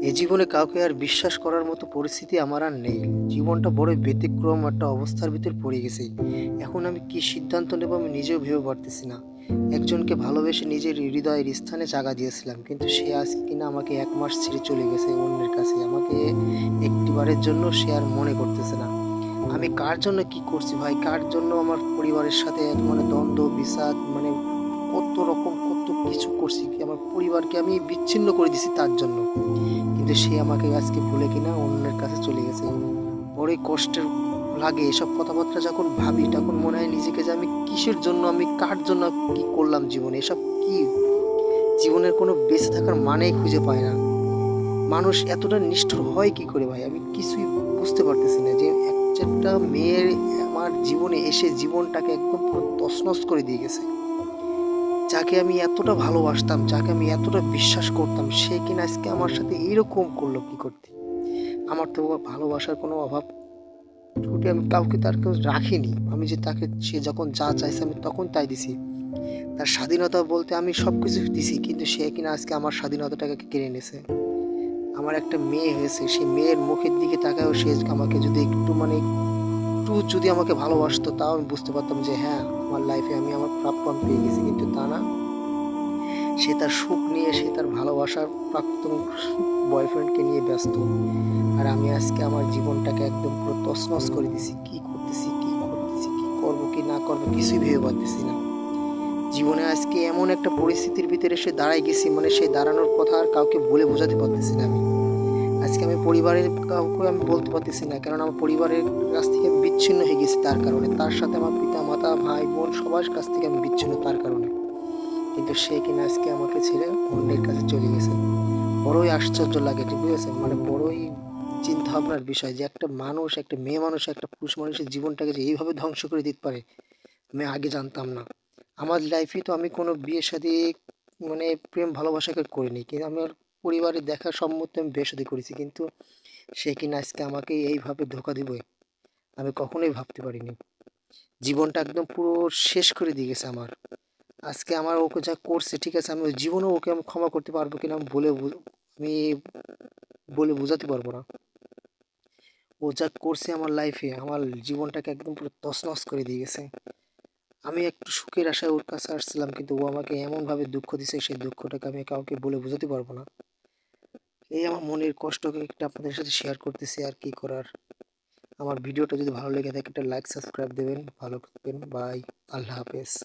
এ জীবনে কাউকে আর বিশ্বাস করার মতো পরিস্থিতি আমার আর নেই। জীবনটা বড়ই ব্যতিক্রম একটা অবস্থার ভিতর পড়ে গেছি। এখন আমি কি সিদ্ধান্ত নেব আমি নিজেও ভেবে পারতেছি না। একজনকে ভালোবেসে নিজের হৃদয়ের স্থানে জায়গা দিয়েছিলাম। কিন্তু সে আজকে কিনা আমাকে ১ মাস ছেড়ে চলে গেছে অন্যের কাছে। আমাকে একটিবারের জন্য সে আর মনে করতেছে না। আমি কার জন্য কি করছি ভাই? কার জন্য আমার পরিবারের সাথে মানে দ্বন্দ্ব, বিষাদ মানে কত রকম কত কিছু করছি কি আমার পরিবারকে আমি বিচ্ছিন্ন করে দিছি তার জন্য। কিন্তু সে আমাকে আজকে ভুলে কিনা অন্যের কাছে চলে গেছে। বড়ই কষ্টের লাগে এসব কথাবার্তা যখন ভাবি তখন মনে হয় নিজেকে যে আমি কিসের জন্য আমি কার জন্য কি করলাম জীবনে? এসব কি? জীবনের কোনো বেঁচে থাকার মানেই খুঁজে পায় না। মানুষ এতটা নিষ্ঠুর হয় কি করে ভাই? আমি কিছুই বুঝতে পারতেছি না যে একটা মেয়ের আমার জীবনে এসে জীবনটাকে একদম পুরো তছনছ করে দিয়ে গেছে। যাকে আমি এতটা ভালোবাসতাম, যাকে আমি এতটা বিশ্বাস করতাম, সে কিনা আজকে আমার সাথে এইরকম করলো কি করতে? আমার তো ভালোবাসার কোনো অভাব টুটে আমি কাউকে তার কাছে রাখিনি। আমি যে তাকে সে যখন যা চাইছে আমি তখন তাই দিছি। তার স্বাধীনতা বলতে আমি সবকিছু দিছি। কিন্তু সে কিনা আজকে আমার স্বাধীনতাটাকে কেড়ে নিছে। আমার একটা মেয়ে হয়েছে, সেই মেয়ের মুখের দিকে তাকায়ও সে আমাকে যদি একটু মানে একটু যদি আমাকে ভালোবাসতো তাও আমি বুঝতে পারতাম যে হ্যাঁ, আমার লাইফে আমি আমার প্রাপ্য আমি পেয়ে গেছি। কিন্তু তা না। সে তার সুখ নিয়ে সে তার ভালোবাসার প্রাক্তন বয়ফ্রেন্ডকে নিয়ে ব্যস্ত। আর আমি আজকে আমার জীবনটাকে একদম পুরো তছনছ করে দিছি। কি করতেছি, কি করতেছি, কি করব, কি না করব কিছুই ভেবে পারতেছি না। জীবনে আজকে এমন একটা পরিস্থিতির ভিতরে এসে দাঁড়ায় গেছি মানে সেই দাঁড়ানোর কথা আর কাউকে বলে বোঝাতে পারতেছি না আমি। আজকে আমি পরিবারের কাউকে আমি বলতে পারতেছি না। কারণ আমার পরিবারের কাছ থেকে আমি বিচ্ছিন্ন হয়ে গেছি তার কারণে। তার সাথে আমার পিতা-মাতা, ভাই-বোন সবার কাছ থেকে আমি বিচ্ছিন্ন তার কারণে। কিন্তু সে কিনা আজকে আমাকে ছেড়ে অন্যের কাছে চলে গেছে। বড়ই আশ্চর্য লাগে ঠিক বুঝেছেন? মানে বড়ই চিন্তা ভাবনার বিষয় যে একটা মানুষ, একটা মেয়ে মানুষ, একটা পুরুষ মানুষের জীবনটাকে যে এইভাবে ধ্বংস করে দিতে পারে, আমি আগে জানতাম না। আমার লাইফে তো আমি কোনো বিয়ে-শাদী মানে প্রেম ভালোবাসাকে করিনি। কিন্তু আমার পরিবারের দেখা সম্মতে আমি বিয়ে-শাদী করেছি। কিন্তু সে কিনা আজকে আমাকে এইভাবে ধোঁকা দিবে, আমি কখনোই ভাবতে পারিনি। জীবনটা একদম পুরো শেষ করে দিয়ে গেছে আমার। আজকে আমার ওকে যা করছে ঠিক আছে আমি ওই জীবনেও ওকে আমি ক্ষমা করতে পারবো কিনা আমি আমি বলে বোঝাতে পারবো না। ও যা করছে আমার লাইফে আমার জীবনটাকে একদম পুরো তছনছ করে দিয়ে গেছে। আমি একটু সুখের আশায় ওর কাছে আসছিলাম কিন্তু ও আমাকে এমনভাবে দুঃখ দিছে সেই দুঃখটাকে আমি কাউকে বলে বোঝাতে পারবো না। এই আমার মনের কষ্টকে একটা আপনাদের সাথে শেয়ার করতেছি আর কি করার। আমার ভিডিওটা যদি ভালো লেগে থাকে একটা লাইক সাবস্ক্রাইব দেবেন, ভালো থাকবেন, বাই, আল্লাহ হাফেজ।